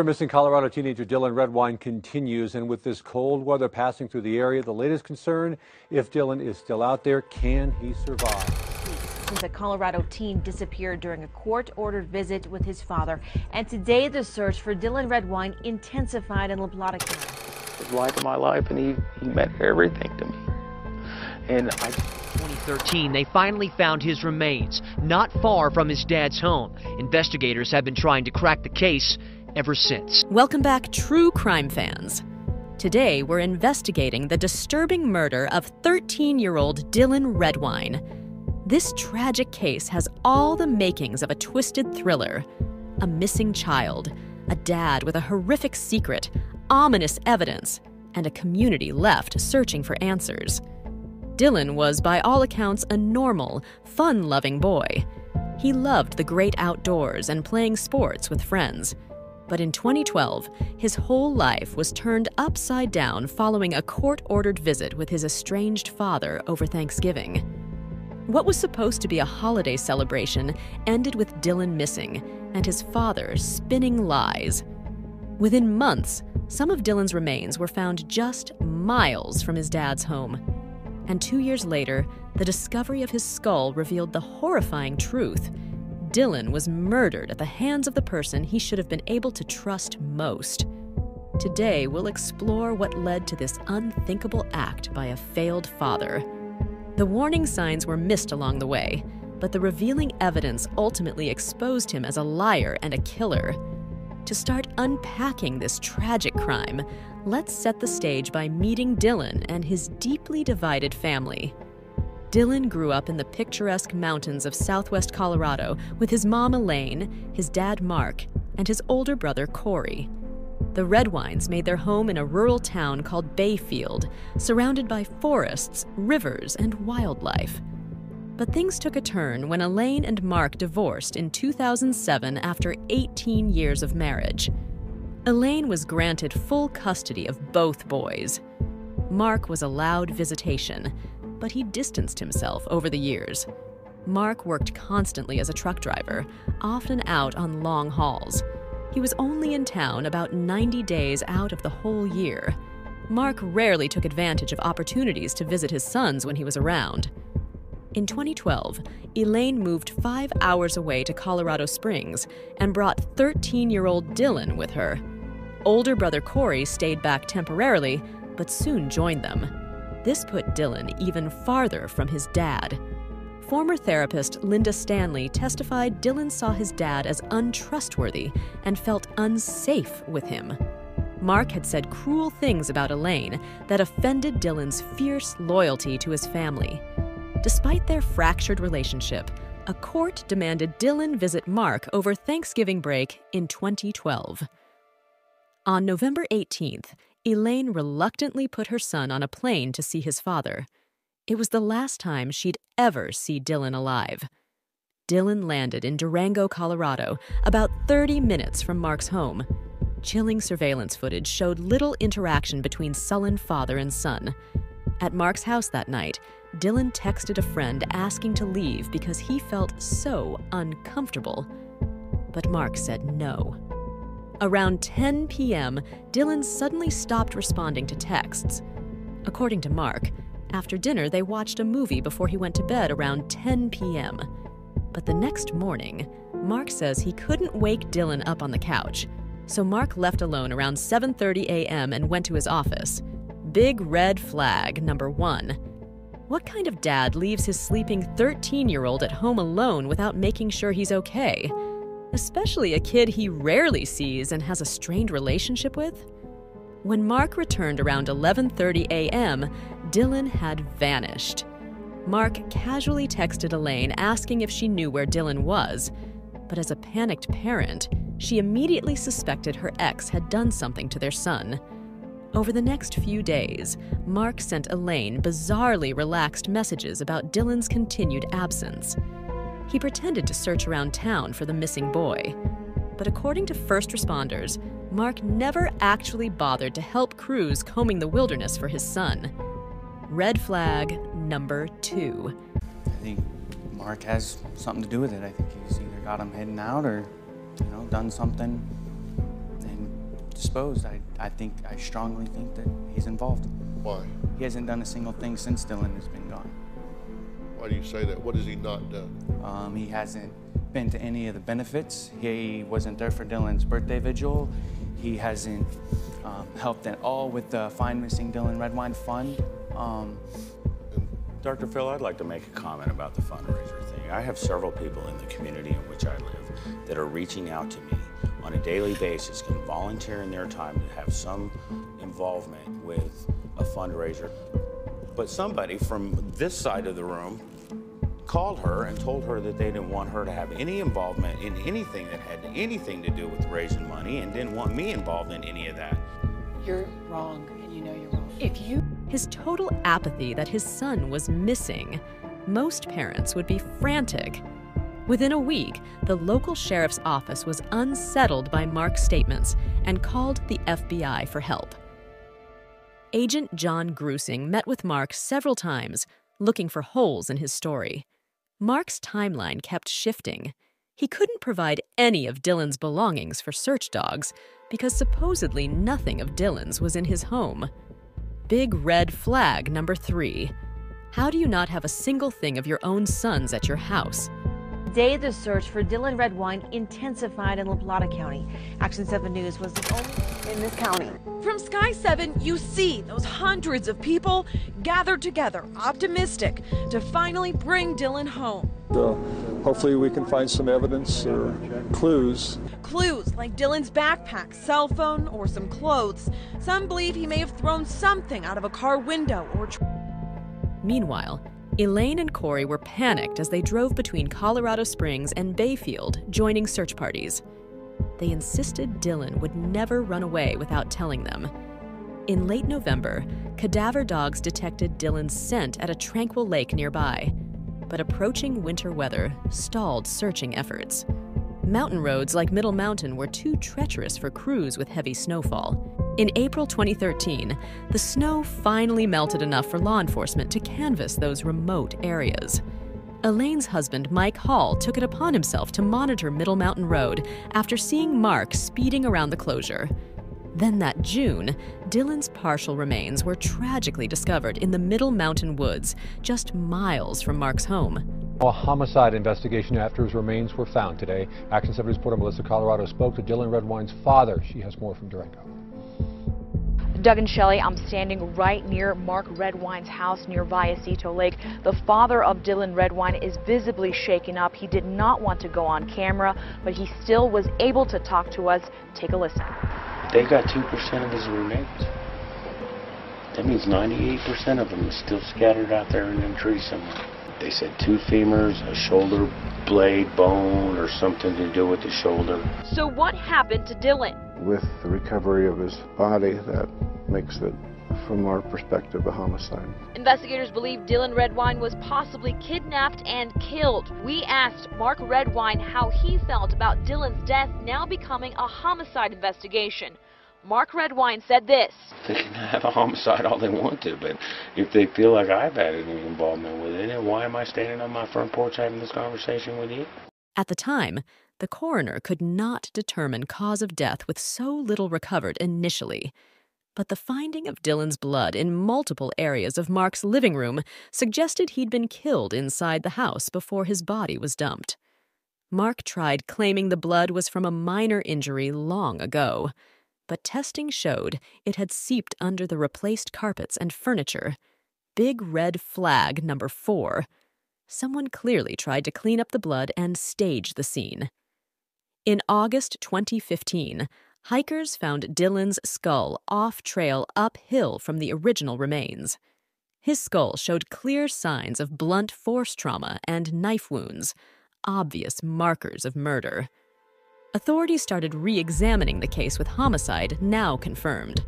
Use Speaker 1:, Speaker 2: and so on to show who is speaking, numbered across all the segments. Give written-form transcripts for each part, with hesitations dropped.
Speaker 1: Missing Colorado teenager Dylan Redwine continues, and with this cold weather passing through the area, the latest concern, if Dylan is still out there, can he survive?
Speaker 2: Since a Colorado teen disappeared during a court-ordered visit with his father, and today the search for Dylan Redwine intensified in La Plata County.
Speaker 3: The light of my life, and he meant everything to me. And
Speaker 4: 2013, they finally found his remains, not far from his dad's home. Investigators have been trying to crack the case ever since.
Speaker 5: Welcome back, true crime fans. Today, we're investigating the disturbing murder of 13-year-old Dylan Redwine. This tragic case has all the makings of a twisted thriller. A missing child, a dad with a horrific secret, ominous evidence, and a community left searching for answers. Dylan was, by all accounts, a normal, fun-loving boy. He loved the great outdoors and playing sports with friends. But in 2012, his whole life was turned upside down following a court-ordered visit with his estranged father over Thanksgiving. What was supposed to be a holiday celebration ended with Dylan missing and his father spinning lies. Within months, some of Dylan's remains were found just miles from his dad's home. And 2 years later, the discovery of his skull revealed the horrifying truth. Dylan was murdered at the hands of the person he should have been able to trust most. Today, we'll explore what led to this unthinkable act by a failed father. The warning signs were missed along the way, but the revealing evidence ultimately exposed him as a liar and a killer. To start unpacking this tragic crime, let's set the stage by meeting Dylan and his deeply divided family. Dylan grew up in the picturesque mountains of southwest Colorado with his mom Elaine, his dad Mark, and his older brother Cory. The Redwines made their home in a rural town called Bayfield, surrounded by forests, rivers, and wildlife. But things took a turn when Elaine and Mark divorced in 2007 after 18 years of marriage. Elaine was granted full custody of both boys. Mark was allowed visitation, but he distanced himself over the years. Mark worked constantly as a truck driver, often out on long hauls. He was only in town about 90 days out of the whole year. Mark rarely took advantage of opportunities to visit his sons when he was around. In 2012, Elaine moved 5 hours away to Colorado Springs and brought 13-year-old Dylan with her. Older brother Cory stayed back temporarily, but soon joined them. This put Dylan even farther from his dad. Former therapist Linda Stanley testified Dylan saw his dad as untrustworthy and felt unsafe with him. Mark had said cruel things about Elaine that offended Dylan's fierce loyalty to his family. Despite their fractured relationship, a court demanded Dylan visit Mark over Thanksgiving break in 2012. On November 18th, Elaine reluctantly put her son on a plane to see his father. It was the last time she'd ever see Dylan alive. Dylan landed in Durango, Colorado, about 30 minutes from Mark's home. Chilling surveillance footage showed little interaction between sullen father and son. At Mark's house that night, Dylan texted a friend asking to leave because he felt so uncomfortable. But Mark said no. Around 10 p.m., Dylan suddenly stopped responding to texts. According to Mark, after dinner they watched a movie before he went to bed around 10 p.m. But the next morning, Mark says he couldn't wake Dylan up on the couch, so Mark left alone around 7:30 a.m. and went to his office. Big red flag, number 1. What kind of dad leaves his sleeping 13-year-old at home alone without making sure he's okay? Especially a kid he rarely sees and has a strained relationship with? When Mark returned around 11:30 a.m., Dylan had vanished. Mark casually texted Elaine asking if she knew where Dylan was, but as a panicked parent, she immediately suspected her ex had done something to their son. Over the next few days, Mark sent Elaine bizarrely relaxed messages about Dylan's continued absence. He pretended to search around town for the missing boy. But according to first responders, Mark never actually bothered to help crews combing the wilderness for his son. Red flag number 2.
Speaker 6: I think Mark has something to do with it. I think he's either got him heading out or, done something and disposed, I strongly think that he's involved.
Speaker 7: Why?
Speaker 6: He hasn't done a single thing since Dylan has been gone.
Speaker 7: Why do you say that? What has he not done?
Speaker 6: He hasn't been to any of the benefits. He wasn't there for Dylan's birthday vigil. He hasn't helped at all with the Find Missing Dylan Redwine Fund.
Speaker 8: Dr. Phil, I'd like to make a comment about the fundraiser thing. I have several people in the community in which I live that are reaching out to me on a daily basis and volunteering their time to have some involvement with a fundraiser. But somebody from this side of the room called her and told her that they didn't want her to have any involvement in anything that had anything to do with raising money and didn't want me involved in any of that.
Speaker 9: You're wrong, and you know you're wrong.
Speaker 5: His total apathy that his son was missing. Most parents would be frantic. Within a week, the local sheriff's office was unsettled by Mark's statements and called the FBI for help. Agent John Grusing met with Mark several times, looking for holes in his story. Mark's timeline kept shifting. He couldn't provide any of Dylan's belongings for search dogs because supposedly nothing of Dylan's was in his home. Big red flag number 3. How do you not have a single thing of your own son's at your house?
Speaker 2: Today, the search for Dylan Redwine intensified in La Plata County. Action 7 News was the only in this county.
Speaker 10: From Sky 7, you see those hundreds of people gathered together, optimistic, to finally bring Dylan home.
Speaker 11: Hopefully we can find some evidence or clues.
Speaker 10: Clues like Dylan's backpack, cell phone, or some clothes. Some believe he may have thrown something out of a car window or...
Speaker 5: Meanwhile, Elaine and Cory were panicked as they drove between Colorado Springs and Bayfield, joining search parties. They insisted Dylan would never run away without telling them. In late November, cadaver dogs detected Dylan's scent at a tranquil lake nearby, but approaching winter weather stalled searching efforts. Mountain roads like Middle Mountain were too treacherous for crews with heavy snowfall. In April 2013, the snow finally melted enough for law enforcement to canvass those remote areas. Elaine's husband, Mike Hall, took it upon himself to monitor Middle Mountain Road after seeing Mark speeding around the closure. Then that June, Dylan's partial remains were tragically discovered in the Middle Mountain woods, just miles from Mark's home.
Speaker 1: A homicide investigation after his remains were found today. Action 7 reporter Melissa Colorado spoke to Dylan Redwine's father. She has more from Durango.
Speaker 12: Doug and Shelley, I'm standing right near Mark Redwine's house near Vallecito Lake. The father of Dylan Redwine is visibly shaken up. He did not want to go on camera, but he still was able to talk to us. Take a listen.
Speaker 3: They got 2% of his remains. That means 98% of them is still scattered out there in them trees somewhere. They said 2 femurs, a shoulder blade bone, or something to do with the shoulder.
Speaker 12: So what happened to Dylan?
Speaker 11: With the recovery of his body, that makes it, from our perspective, a homicide.
Speaker 12: Investigators believe Dylan Redwine was possibly kidnapped and killed. We asked Mark Redwine how he felt about Dylan's death now becoming a homicide investigation. Mark Redwine said this.
Speaker 3: They can have a homicide all they want to, but if they feel like I've had any involvement with it, then why am I standing on my front porch having this conversation with you?
Speaker 5: At the time, the coroner could not determine cause of death with so little recovered initially. But the finding of Dylan's blood in multiple areas of Mark's living room suggested he'd been killed inside the house before his body was dumped. Mark tried claiming the blood was from a minor injury long ago, but testing showed it had seeped under the replaced carpets and furniture. Big red flag number 4. Someone clearly tried to clean up the blood and stage the scene. In August 2015, hikers found Dylan's skull off-trail uphill from the original remains. His skull showed clear signs of blunt force trauma and knife wounds, obvious markers of murder. Authorities started re-examining the case with homicide now confirmed.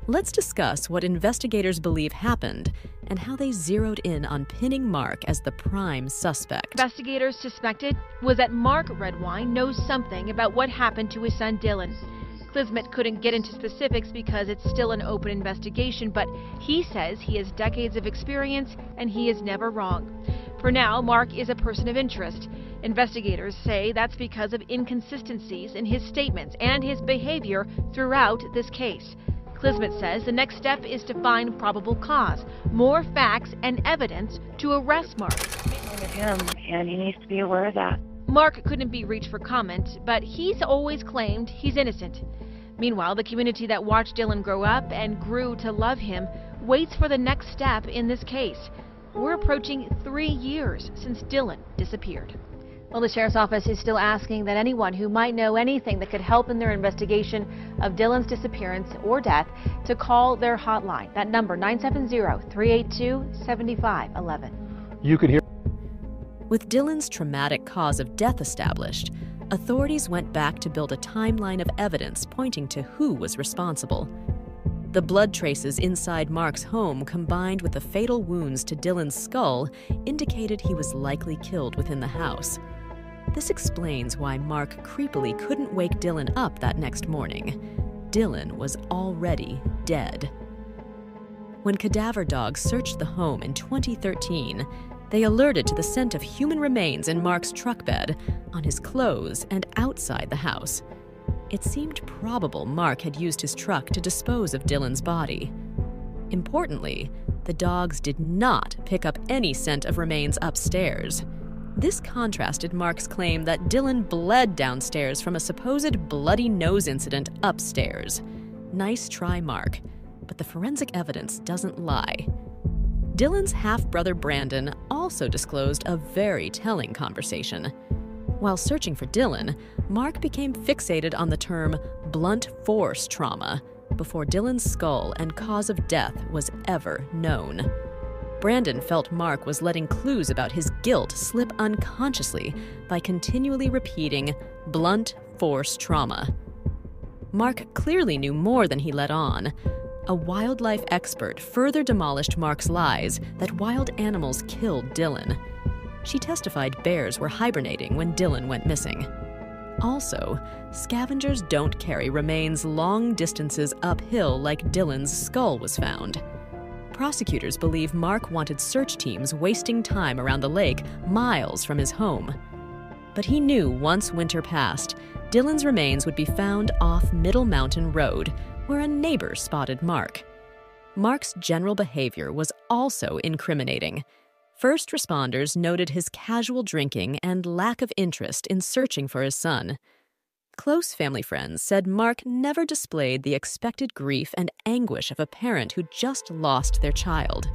Speaker 5: Let's discuss what investigators believe happened and how they zeroed in on pinning Mark as the prime suspect.
Speaker 2: Investigators suspected was that Mark Redwine knows something about what happened to his son Dylan. Klismet couldn't get into specifics because it's still an open investigation, but he says he has decades of experience and he is never wrong. For now, Mark is a person of interest. Investigators say that's because of inconsistencies in his statements and his behavior throughout this case. Clismet says the next step is to find probable cause, more facts and evidence to arrest Mark.
Speaker 13: With him, and he needs to be aware of that.
Speaker 2: Mark couldn't be reached for comment, but he's always claimed he's innocent. Meanwhile, the community that watched Dylan grow up and grew to love him waits for the next step in this case. We're approaching 3 years since Dylan disappeared. Well, the sheriff's office is still asking that anyone who might know anything that could help in their investigation of Dylan's disappearance or death to call their hotline. That number, 970-382-7511.
Speaker 1: You can hear.
Speaker 5: With Dylan's traumatic cause of death established, authorities went back to build a timeline of evidence pointing to who was responsible. The blood traces inside Mark's home, combined with the fatal wounds to Dylan's skull, indicated he was likely killed within the house. This explains why Mark creepily couldn't wake Dylan up that next morning. Dylan was already dead. When cadaver dogs searched the home in 2013, they alerted to the scent of human remains in Mark's truck bed, on his clothes, and outside the house. It seemed probable Mark had used his truck to dispose of Dylan's body. Importantly, the dogs did not pick up any scent of remains upstairs. This contrasted Mark's claim that Dylan bled downstairs from a supposed bloody nose incident upstairs. Nice try, Mark, but the forensic evidence doesn't lie. Dylan's half-brother Brandon also disclosed a very telling conversation. While searching for Dylan, Mark became fixated on the term blunt force trauma before Dylan's skull and cause of death was ever known. Brandon felt Mark was letting clues about his guilt slip unconsciously by continually repeating blunt force trauma. Mark clearly knew more than he let on. A wildlife expert further demolished Mark's lies that wild animals killed Dylan. She testified bears were hibernating when Dylan went missing. Also, scavengers don't carry remains long distances uphill like Dylan's skull was found. Prosecutors believe Mark wanted search teams wasting time around the lake miles from his home. But he knew once winter passed, Dylan's remains would be found off Middle Mountain Road, where a neighbor spotted Mark. Mark's general behavior was also incriminating. First responders noted his casual drinking and lack of interest in searching for his son. Close family friends said Mark never displayed the expected grief and anguish of a parent who just lost their child.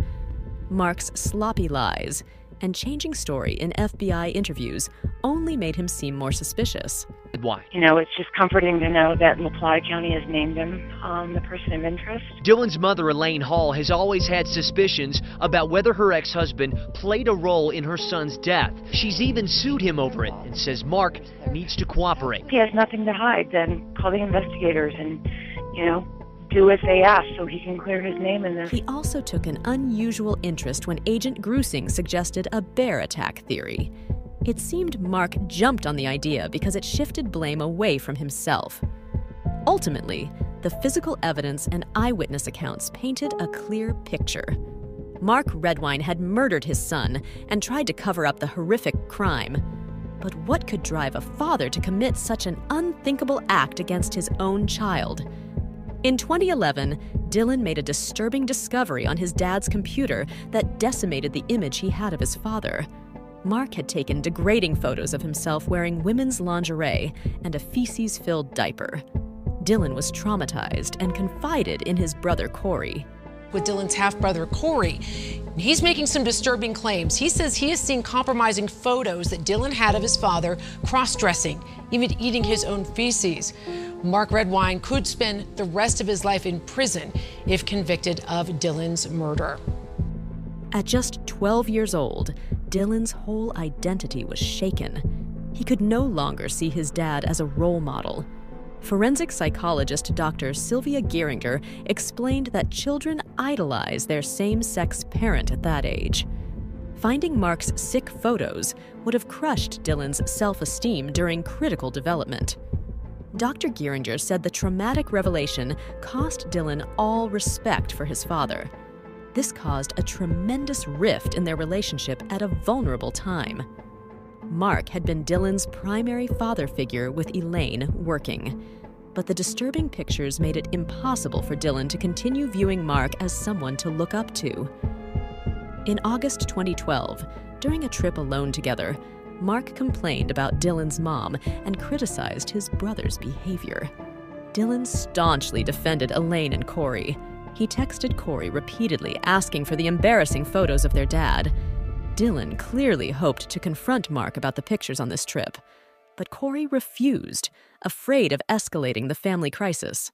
Speaker 5: Mark's sloppy lies and changing story in FBI interviews only made him seem more suspicious.
Speaker 4: Why?
Speaker 13: You know, it's just comforting to know that LaPlata County has named him the person of interest.
Speaker 4: Dylan's mother, Elaine Hall, has always had suspicions about whether her ex-husband played a role in her son's death. She's even sued him over it and says Mark needs to cooperate.
Speaker 13: If he has nothing to hide, then call the investigators and, you know, do as they ask so he can clear his name in this.
Speaker 5: He also took an unusual interest when Agent Grusing suggested a bear attack theory. It seemed Mark jumped on the idea because it shifted blame away from himself. Ultimately, the physical evidence and eyewitness accounts painted a clear picture. Mark Redwine had murdered his son and tried to cover up the horrific crime. But what could drive a father to commit such an unthinkable act against his own child? In 2011, Dylan made a disturbing discovery on his dad's computer that decimated the image he had of his father. Mark had taken degrading photos of himself wearing women's lingerie and a feces-filled diaper. Dylan was traumatized and confided in his brother Cory.
Speaker 9: With Dylan's half-brother Cory, he's making some disturbing claims. He says he has seen compromising photos that Dylan had of his father cross-dressing, even eating his own feces. Mark Redwine could spend the rest of his life in prison if convicted of Dylan's murder.
Speaker 5: At just 12 years old, Dylan's whole identity was shaken. He could no longer see his dad as a role model. Forensic psychologist Dr. Sylvia Geiringer explained that children idolize their same-sex parent at that age. Finding Mark's sick photos would have crushed Dylan's self-esteem during critical development. Dr. Geiringer said the traumatic revelation cost Dylan all respect for his father. This caused a tremendous rift in their relationship at a vulnerable time. Mark had been Dylan's primary father figure with Elaine working, but the disturbing pictures made it impossible for Dylan to continue viewing Mark as someone to look up to. In August 2012, during a trip alone together, Mark complained about Dylan's mom and criticized his brother's behavior. Dylan staunchly defended Elaine and Cory. He texted Cory repeatedly asking for the embarrassing photos of their dad. Dylan clearly hoped to confront Mark about the pictures on this trip, but Cory refused, afraid of escalating the family crisis.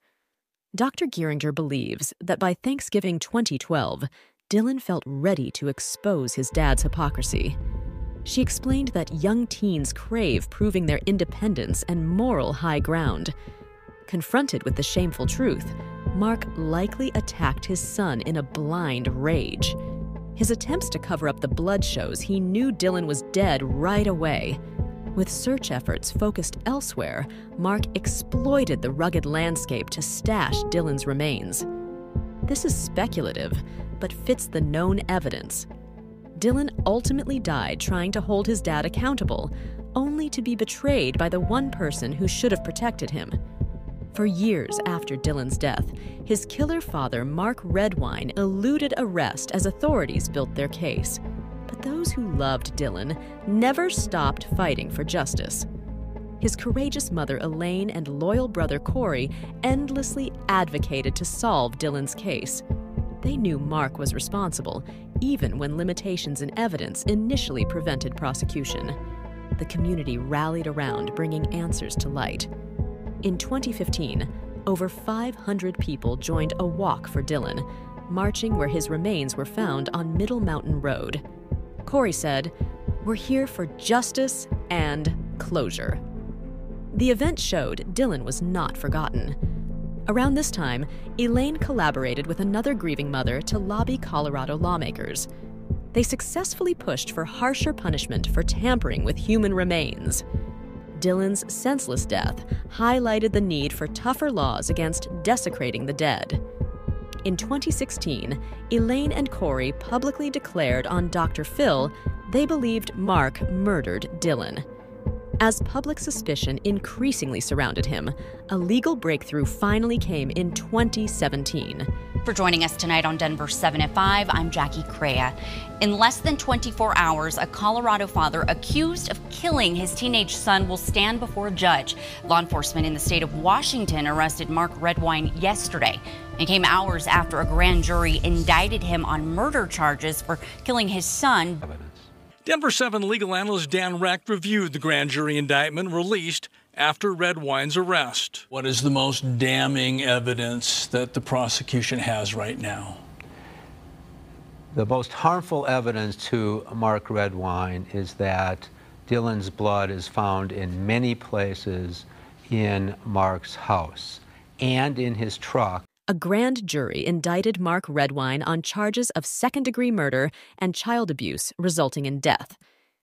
Speaker 5: Dr. Gieringer believes that by Thanksgiving 2012, Dylan felt ready to expose his dad's hypocrisy. She explained that young teens crave proving their independence and moral high ground. Confronted with the shameful truth, Mark likely attacked his son in a blind rage. His attempts to cover up the blood shows he knew Dylan was dead right away. With search efforts focused elsewhere, Mark exploited the rugged landscape to stash Dylan's remains. This is speculative, but fits the known evidence. Dylan ultimately died trying to hold his dad accountable, only to be betrayed by the one person who should have protected him. For years after Dylan's death, his killer father, Mark Redwine, eluded arrest as authorities built their case. But those who loved Dylan never stopped fighting for justice. His courageous mother, Elaine, and loyal brother, Cory, endlessly advocated to solve Dylan's case. They knew Mark was responsible, even when limitations in evidence initially prevented prosecution. The community rallied around, bringing answers to light. In 2015, over 500 people joined a walk for Dylan, marching where his remains were found on Middle Mountain Road. Cory said, "We're here for justice and closure." The event showed Dylan was not forgotten. Around this time, Elaine collaborated with another grieving mother to lobby Colorado lawmakers. They successfully pushed for harsher punishment for tampering with human remains. Dylan's senseless death highlighted the need for tougher laws against desecrating the dead. In 2016, Elaine and Cory publicly declared on Dr. Phil they believed Mark murdered Dylan. As public suspicion increasingly surrounded him, a legal breakthrough finally came in 2017.
Speaker 14: For joining us tonight on Denver 7 at 5, I'm Jackie Crea. In less than 24 hours, a Colorado father accused of killing his teenage son will stand before a judge. Law enforcement in the state of Washington arrested Mark Redwine yesterday. It came hours after a grand jury indicted him on murder charges for killing his son.
Speaker 15: Denver 7 legal analyst Dan Recht reviewed the grand jury indictment released after Redwine's arrest. What is the most damning evidence that the prosecution has right now?
Speaker 16: The most harmful evidence to Mark Redwine is that Dylan's blood is found in many places in Mark's house and in his truck.
Speaker 5: A grand jury indicted Mark Redwine on charges of second-degree murder and child abuse resulting in death.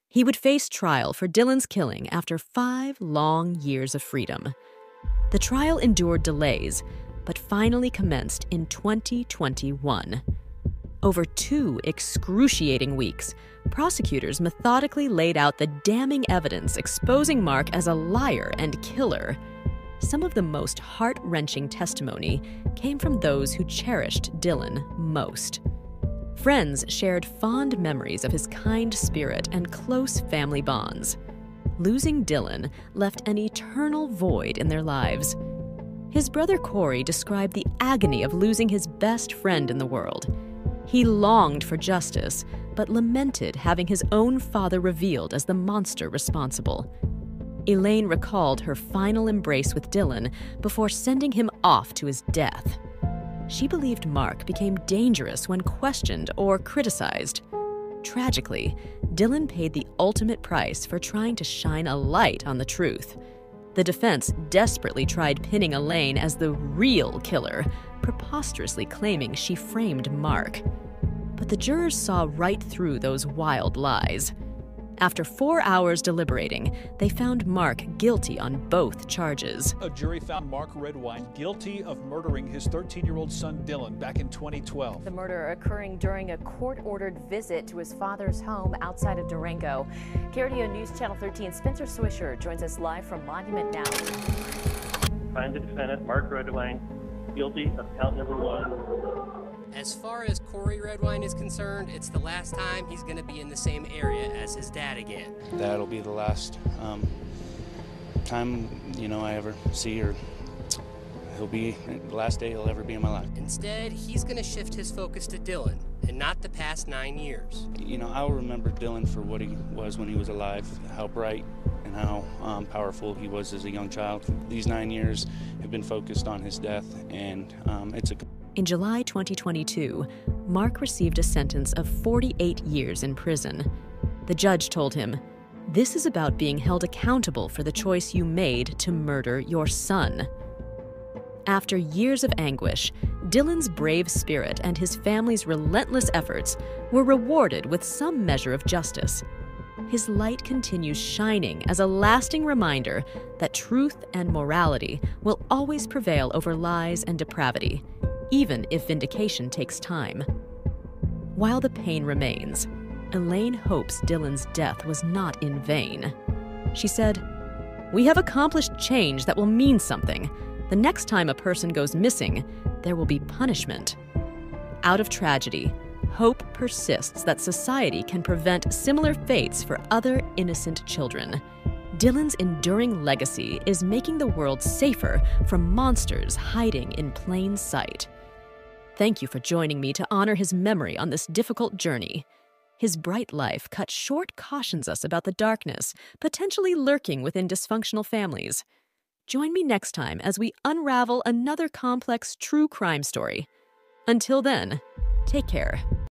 Speaker 5: He would face trial for Dylan's killing after 5 long years of freedom. The trial endured delays, but finally commenced in 2021. Over 2 excruciating weeks, prosecutors methodically laid out the damning evidence exposing Mark as a liar and killer. Some of the most heart-wrenching testimony came from those who cherished Dylan most. Friends shared fond memories of his kind spirit and close family bonds. Losing Dylan left an eternal void in their lives. His brother Cory described the agony of losing his best friend in the world. He longed for justice, but lamented having his own father revealed as the monster responsible. Elaine recalled her final embrace with Dylan before sending him off to his death. She believed Mark became dangerous when questioned or criticized. Tragically, Dylan paid the ultimate price for trying to shine a light on the truth. The defense desperately tried pinning Elaine as the real killer, preposterously claiming she framed Mark. But the jurors saw right through those wild lies. After 4 hours deliberating, they found Mark guilty on both charges.
Speaker 17: A jury found Mark Redwine guilty of murdering his 13-year-old son Dylan back in 2012.
Speaker 18: The murder occurring during a court-ordered visit to his father's home outside of Durango. KRDO News Channel 13 Spencer Swisher joins us live from Monument now.
Speaker 19: Find the defendant, Mark Redwine, guilty of count number 1.
Speaker 20: As far as Cory Redwine is concerned, it's the last time he's going to be in the same area as his dad again.
Speaker 6: That'll be the last time, I ever see her. He'll be the last day he'll ever be in my life.
Speaker 20: Instead, he's going to shift his focus to Dylan and not the past 9 years.
Speaker 6: I'll remember Dylan for what he was when he was alive, how bright and how powerful he was as a young child. These 9 years have been focused on his death, and
Speaker 5: In July 2022, Mark received a sentence of 48 years in prison. The judge told him, "This is about being held accountable for the choice you made to murder your son." After years of anguish, Dylan's brave spirit and his family's relentless efforts were rewarded with some measure of justice. His light continues shining as a lasting reminder that truth and morality will always prevail over lies and depravity, even if vindication takes time. While the pain remains, Elaine hopes Dylan's death was not in vain. She said, "We have accomplished change that will mean something. The next time a person goes missing, there will be punishment." Out of tragedy, hope persists that society can prevent similar fates for other innocent children. Dylan's enduring legacy is making the world safer from monsters hiding in plain sight. Thank you for joining me to honor his memory on this difficult journey. His bright life cut short cautions us about the darkness potentially lurking within dysfunctional families. Join me next time as we unravel another complex true crime story. Until then, take care.